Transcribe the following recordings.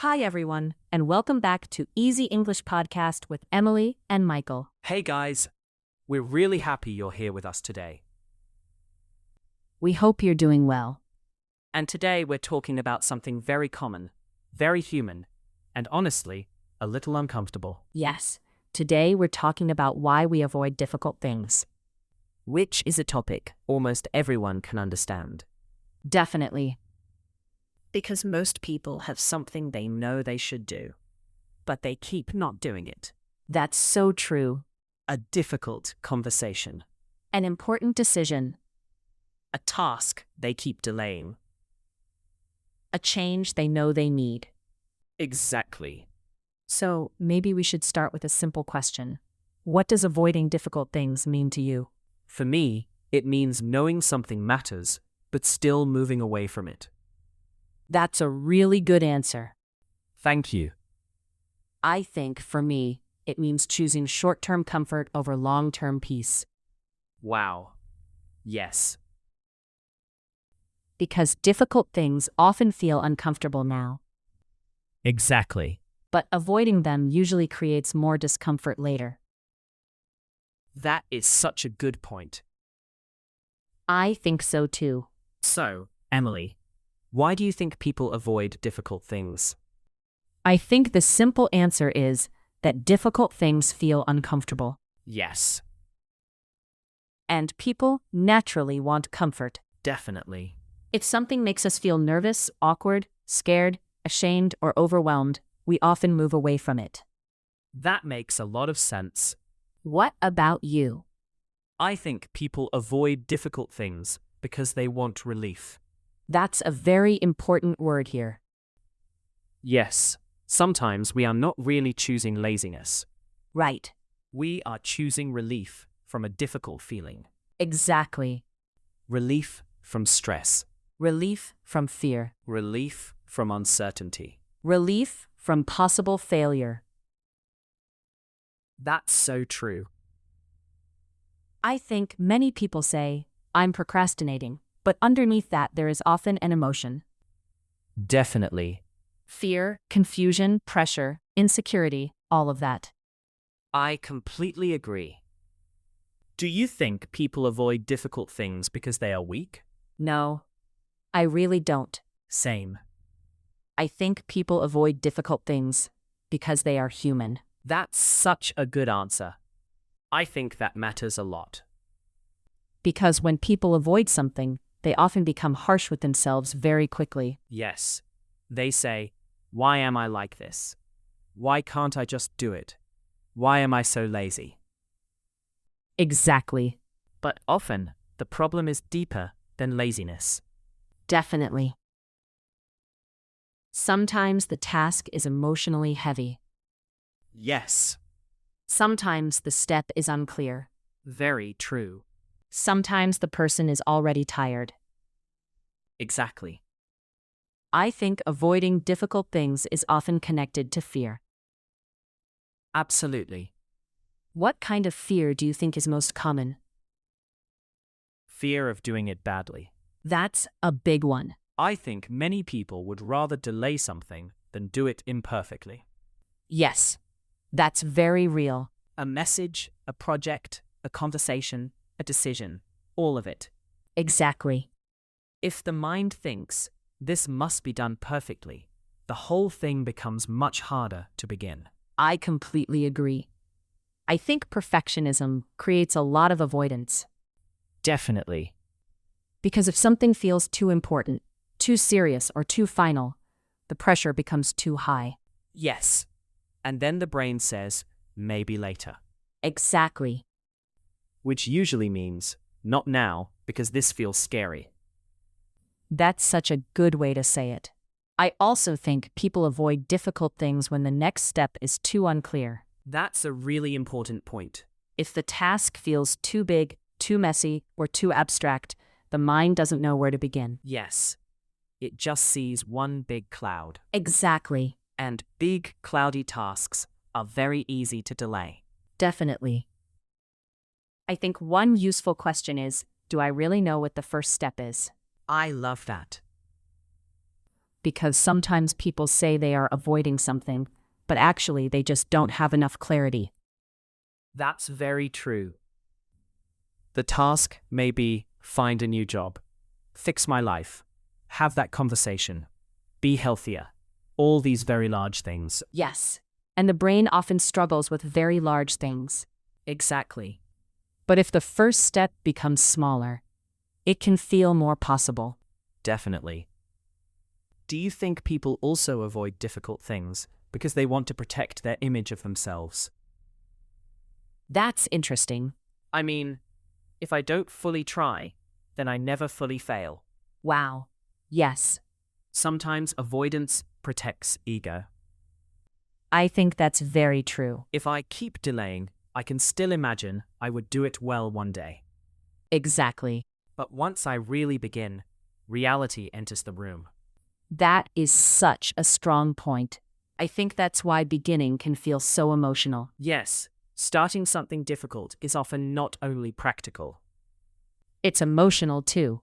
Hi, everyone, and welcome back to Easy English Podcast with Emily and Michael. Hey guys, we're really happy you're here with us today. We hope you're doing well. And today we're talking about something very common, very human, and honestly, a little uncomfortable. Yes, today we're talking about why we avoid difficult things. Which is a topic almost everyone can understand. Definitely. Because most people have something they know they should do, but they keep not doing it. That's so true. A difficult conversation. An important decision. A task they keep delaying. A change they know they need. Exactly. So, maybe we should start with a simple question. What does avoiding difficult things mean to you? For me, it means knowing something matters, but still moving away from it. That's a really good answer. Thank you. I think, for me, it means choosing short-term comfort over long-term peace. Wow. Yes. Because difficult things often feel uncomfortable now, Exactly. but avoiding them usually creates more discomfort later. That is such a good point. I think so too. So, Emily, why do you think people avoid difficult things? I think the simple answer is that difficult things feel uncomfortable, Yes, and people naturally want comfort. definitely. If something makes us feel nervous, awkward, scared, ashamed, or overwhelmed, we often move away from it. That makes a lot of sense. What about you? I think people avoid difficult things because they want relief. That's a very important word here. Yes, sometimes we are not really choosing laziness. Right. We are choosing relief from a difficult feeling. Exactly. Relief from stress. Relief from fear. Relief from uncertainty. Relief from possible failure. That's so true. I think many people say, I'm procrastinating, but underneath that there is often an emotion. Definitely. Fear, confusion, pressure, insecurity, all of that. I completely agree. Do you think people avoid difficult things because they are weak? No, I really don't. Same. I think people avoid difficult things because they are human. That's such a good answer. I think that matters a lot. Because when people avoid something, they often become harsh with themselves very quickly. Yes. They say, why am I like this? Why can't I just do it? Why am I so lazy? Exactly. But often, the problem is deeper than laziness. Definitely. Sometimes the task is emotionally heavy. Yes. Sometimes the step is unclear. Very true. Sometimes the person is already tired. Exactly. I think avoiding difficult things is often connected to fear. Absolutely. What kind of fear do you think is most common? Fear of doing it badly. That's a big one. I think many people would rather delay something than do it imperfectly. Yes, that's very real. A message, a project, a conversation, a decision, all of it. Exactly. If the mind thinks, this must be done perfectly, the whole thing becomes much harder to begin. I completely agree. I think perfectionism creates a lot of avoidance. Definitely. Because if something feels too important, too serious, or too final, the pressure becomes too high. Yes. And then the brain says, maybe later. Exactly. Which usually means, not now, because this feels scary. That's such a good way to say it. I also think people avoid difficult things when the next step is too unclear. That's a really important point. If the task feels too big, too messy, or too abstract, the mind doesn't know where to begin. Yes. It just sees one big cloud. Exactly. And big, cloudy tasks are very easy to delay. Definitely. I think one useful question is, do I really know what the first step is? I love that. because sometimes people say they are avoiding something, but actually they just don't have enough clarity. That's very true. The task may be find a new job, fix my life, have that conversation, be healthier. All these very large things. Yes. And the brain often struggles with very large things. Exactly. But if the first step becomes smaller, it can feel more possible. Definitely. Do you think people also avoid difficult things because they want to protect their image of themselves? That's interesting. I mean, if I don't fully try, then I never fully fail. Wow. Yes. Sometimes avoidance protects ego. I think that's very true. If I keep delaying, I can still imagine I would do it well one day. Exactly. But once I really begin, reality enters the room. That is such a strong point. I think that's why beginning can feel so emotional. Yes, starting something difficult is often not only practical. It's emotional too.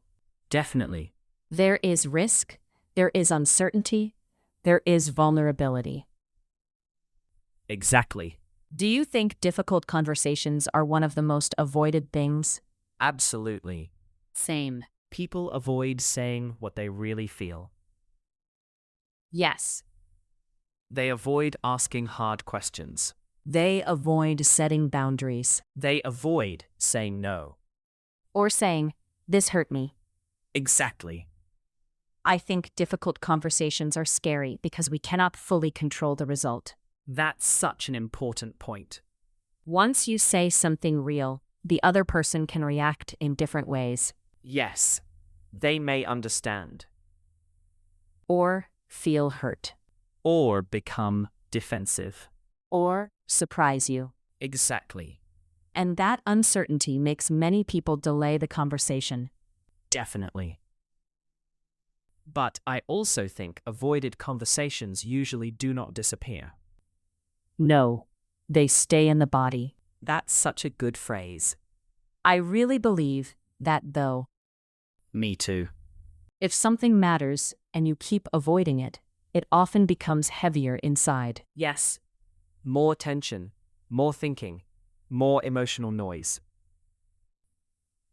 Definitely. There is risk, there is uncertainty, there is vulnerability. Exactly. Do you think difficult conversations are one of the most avoided things? Absolutely. Same. People avoid saying what they really feel. Yes. They avoid asking hard questions. They avoid setting boundaries. They avoid saying no. Or saying, "This hurt me." Exactly. I think difficult conversations are scary because we cannot fully control the result. That's such an important point. Once you say something real, the other person can react in different ways. Yes, they may understand. Or feel hurt. Or become defensive. Or surprise you. Exactly. And that uncertainty makes many people delay the conversation. Definitely. But I also think avoided conversations usually do not disappear. No, they stay in the body. That's such a good phrase. I really believe that though. Me too. If something matters and you keep avoiding it, it often becomes heavier inside. Yes. More tension, more thinking, more emotional noise.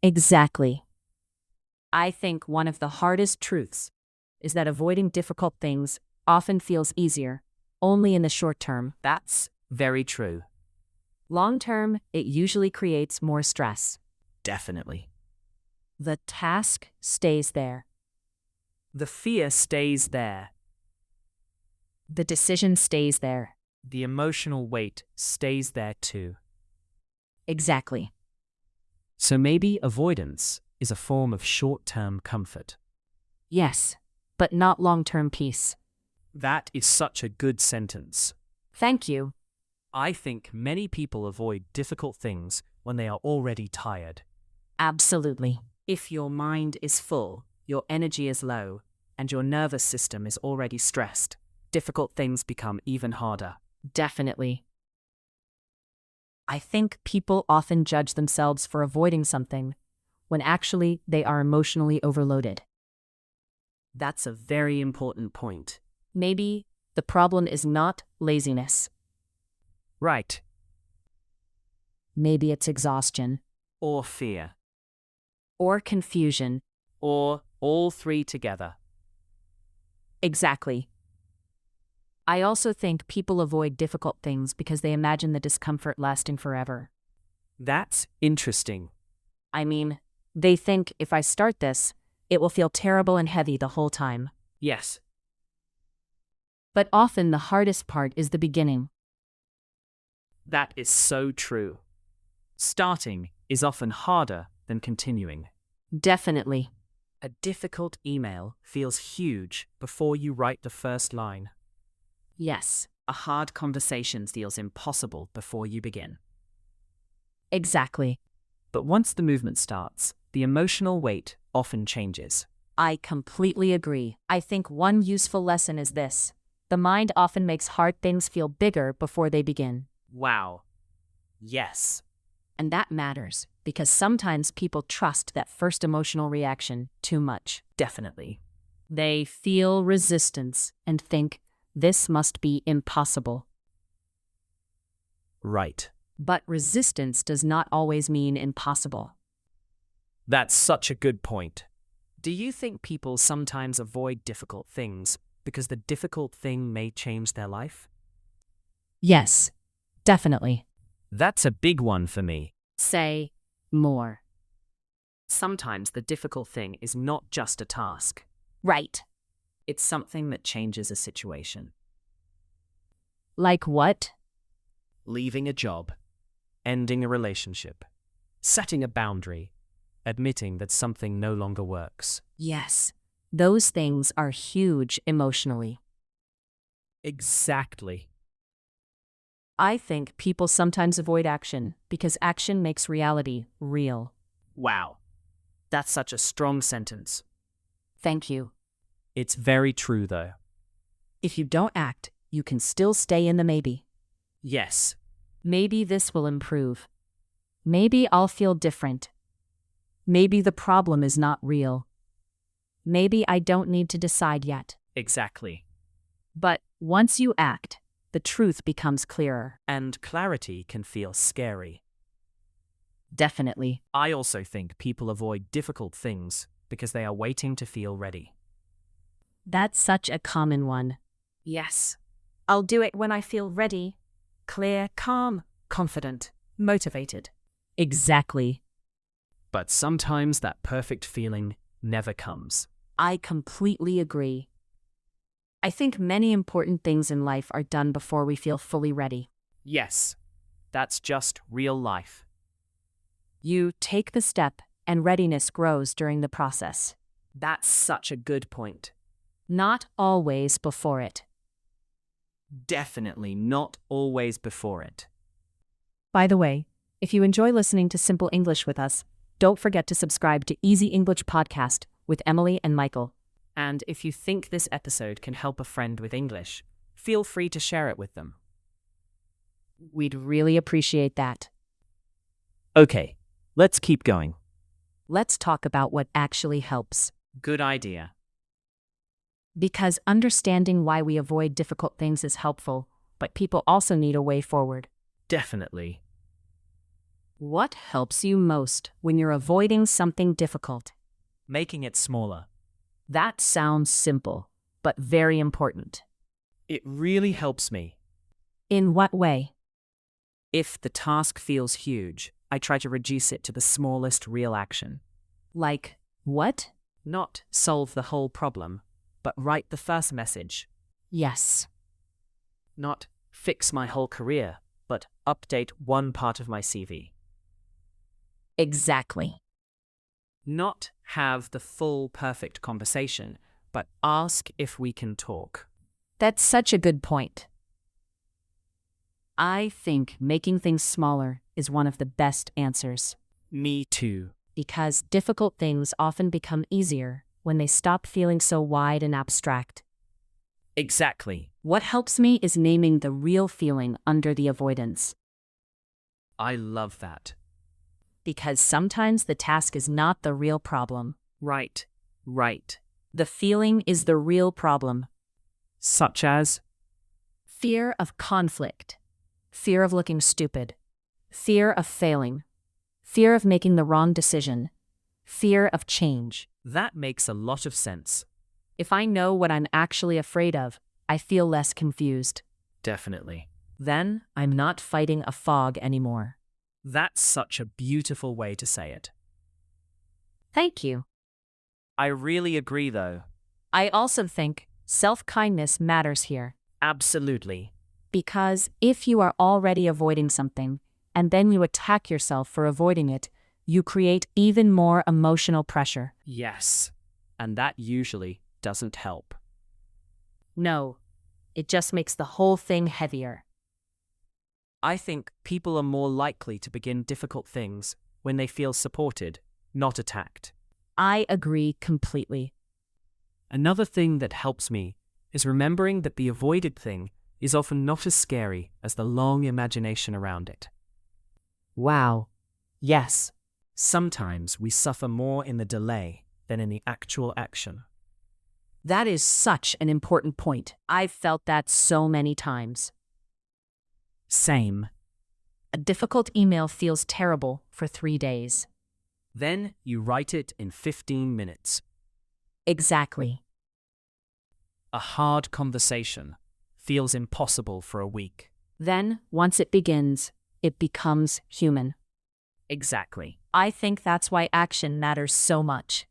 Exactly. I think one of the hardest truths is that avoiding difficult things often feels easier, only in the short term. That's very true. Long term, it usually creates more stress. Definitely. The task stays there. The fear stays there. The decision stays there. The emotional weight stays there too. Exactly. So maybe avoidance is a form of short-term comfort. Yes, but not long-term peace. That is such a good sentence. Thank you. I think many people avoid difficult things when they are already tired. Absolutely. If your mind is full, your energy is low, and your nervous system is already stressed, difficult things become even harder. Definitely. I think people often judge themselves for avoiding something, when actually they are emotionally overloaded. That's a very important point. Maybe the problem is not laziness. Right. Maybe it's exhaustion. Or fear. Or confusion. Or all three together. Exactly. I also think people avoid difficult things because they imagine the discomfort lasting forever. That's interesting. I mean, they think if I start this, it will feel terrible and heavy the whole time. Yes. But often the hardest part is the beginning. That is so true. Starting is often harder than continuing. Definitely. A difficult email feels huge before you write the first line. Yes. A hard conversation feels impossible before you begin. Exactly. But once the movement starts, the emotional weight often changes. I completely agree. I think one useful lesson is this. The mind often makes hard things feel bigger before they begin. Wow. Yes. And that matters, because sometimes people trust that first emotional reaction too much. Definitely. They feel resistance and think this must be impossible. Right. But resistance does not always mean impossible. That's such a good point. Do you think people sometimes avoid difficult things because the difficult thing may change their life? Yes, definitely. That's a big one for me. Say more. Sometimes the difficult thing is not just a task. Right. It's something that changes a situation. Like what? Leaving a job, ending a relationship, setting a boundary, admitting that something no longer works. Yes, those things are huge emotionally. Exactly. I think people sometimes avoid action because action makes reality real. Wow. That's such a strong sentence. Thank you. It's very true, though. If you don't act, you can still stay in the maybe. Yes. Maybe this will improve. Maybe I'll feel different. Maybe the problem is not real. Maybe I don't need to decide yet. Exactly. But once you act, the truth becomes clearer. And clarity can feel scary. Definitely. I also think people avoid difficult things because they are waiting to feel ready. That's such a common one. Yes. I'll do it when I feel ready. Clear, calm, confident, motivated. Exactly. But sometimes that perfect feeling never comes. I completely agree. I think many important things in life are done before we feel fully ready. Yes, that's just real life. You take the step, and readiness grows during the process. That's such a good point. Not always before it. Definitely not always before it. By the way, if you enjoy listening to Simple English with us, don't forget to subscribe to Easy English Podcast with Emily and Michael. And if you think this episode can help a friend with English, feel free to share it with them. We'd really appreciate that. Okay, let's keep going. Let's talk about what actually helps. Good idea. Because understanding why we avoid difficult things is helpful, but people also need a way forward. Definitely. What helps you most when you're avoiding something difficult? Making it smaller. That sounds simple, but very important. It really helps me. In what way? If the task feels huge, I try to reduce it to the smallest real action. Like, what? Not solve the whole problem, but write the first message. Yes. Not fix my whole career, but update one part of my CV. Exactly. Not have the full perfect conversation, but ask if we can talk. That's such a good point. I think making things smaller is one of the best answers. Me too. Because difficult things often become easier when they stop feeling so wide and abstract. Exactly. What helps me is naming the real feeling under the avoidance. I love that. Because sometimes the task is not the real problem. Right. The feeling is the real problem. Such as? Fear of conflict. Fear of looking stupid. Fear of failing. Fear of making the wrong decision. Fear of change. That makes a lot of sense. If I know what I'm actually afraid of, I feel less confused. Definitely. Then I'm not fighting a fog anymore. That's such a beautiful way to say it. Thank you. I really agree, though. I also think self-kindness matters here. Absolutely. Because if you are already avoiding something, and then you attack yourself for avoiding it, you create even more emotional pressure. Yes. And that usually doesn't help. No, it just makes the whole thing heavier. I think people are more likely to begin difficult things when they feel supported, not attacked. I agree completely. Another thing that helps me is remembering that the avoided thing is often not as scary as the long imagination around it. Wow. Yes. Sometimes we suffer more in the delay than in the actual action. That is such an important point. I've felt that so many times. Same. A difficult email feels terrible for 3 days. Then you write it in 15 minutes. Exactly. A hard conversation feels impossible for a week. Then, once it begins, it becomes human. Exactly. I think that's why action matters so much.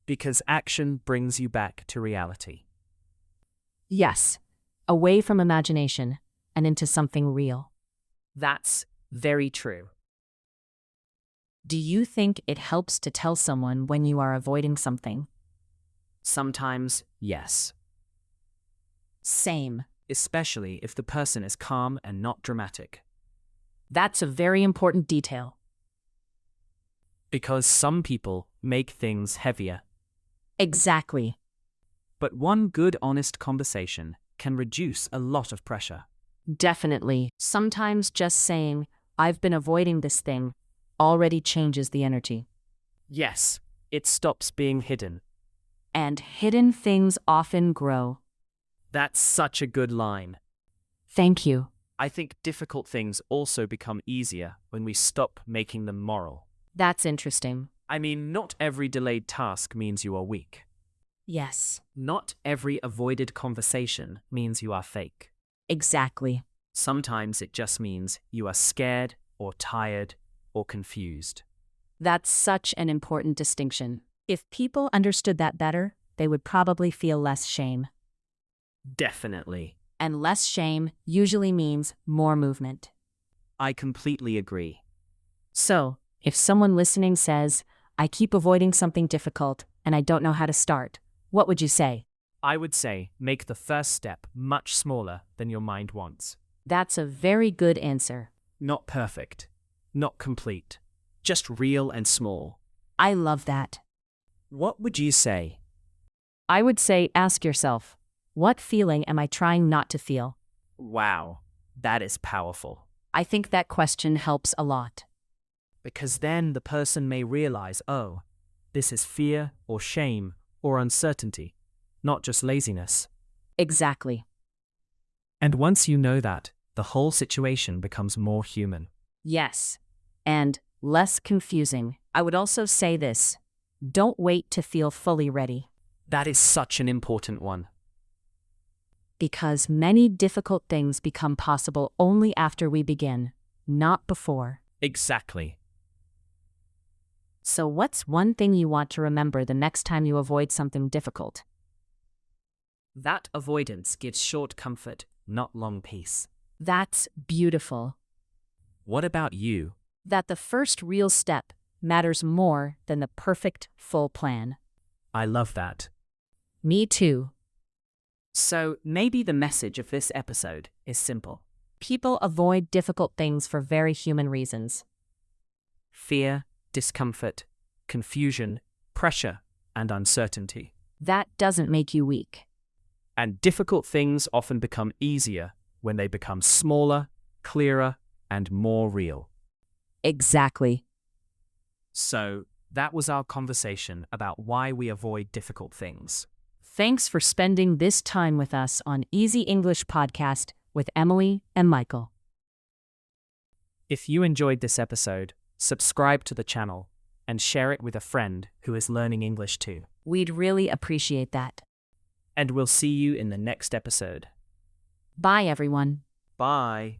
Because action brings you back to reality. Yes, away from imagination and into something real. That's very true. Do you think it helps to tell someone when you are avoiding something? Sometimes, yes. Same. Especially if the person is calm and not dramatic. That's a very important detail. Because some people make things heavier. Exactly. But one good, honest conversation can reduce a lot of pressure. Definitely. Sometimes just saying, "I've been avoiding this thing," already changes the energy. Yes, it stops being hidden. And hidden things often grow. That's such a good line. Thank you. I think difficult things also become easier when we stop making them moral. That's interesting. I mean, not every delayed task means you are weak. Yes. Not every avoided conversation means you are fake. Exactly. Sometimes it just means you are scared or tired or confused. That's such an important distinction. If people understood that better, they would probably feel less shame. Definitely. And less shame usually means more movement. I completely agree. So, if someone listening says, "I keep avoiding something difficult and I don't know how to start," what would you say? I would say make the first step much smaller than your mind wants. That's a very good answer. Not perfect, not complete, just real and small. I love that. What would you say? I would say ask yourself, what feeling am I trying not to feel? Wow, that is powerful. I think that question helps a lot. Because then the person may realize, oh, this is fear or shame or uncertainty, not just laziness. Exactly. And once you know that, the whole situation becomes more human. Yes. And less confusing. I would also say this: don't wait to feel fully ready. That is such an important one. Because many difficult things become possible only after we begin, not before. Exactly. So what's one thing you want to remember the next time you avoid something difficult? That avoidance gives short comfort, not long peace. That's beautiful. What about you? That the first real step matters more than the perfect full plan. I love that. Me too. So maybe the message of this episode is simple. People avoid difficult things for very human reasons. Fear, discomfort, confusion, pressure, and uncertainty. That doesn't make you weak. And difficult things often become easier when they become smaller, clearer, and more real. Exactly. So, that was our conversation about why we avoid difficult things. Thanks for spending this time with us on Easy English Podcast with Emily and Michael. If you enjoyed this episode, subscribe to the channel and share it with a friend who is learning English too. We'd really appreciate that. And we'll see you in the next episode. Bye, everyone. Bye.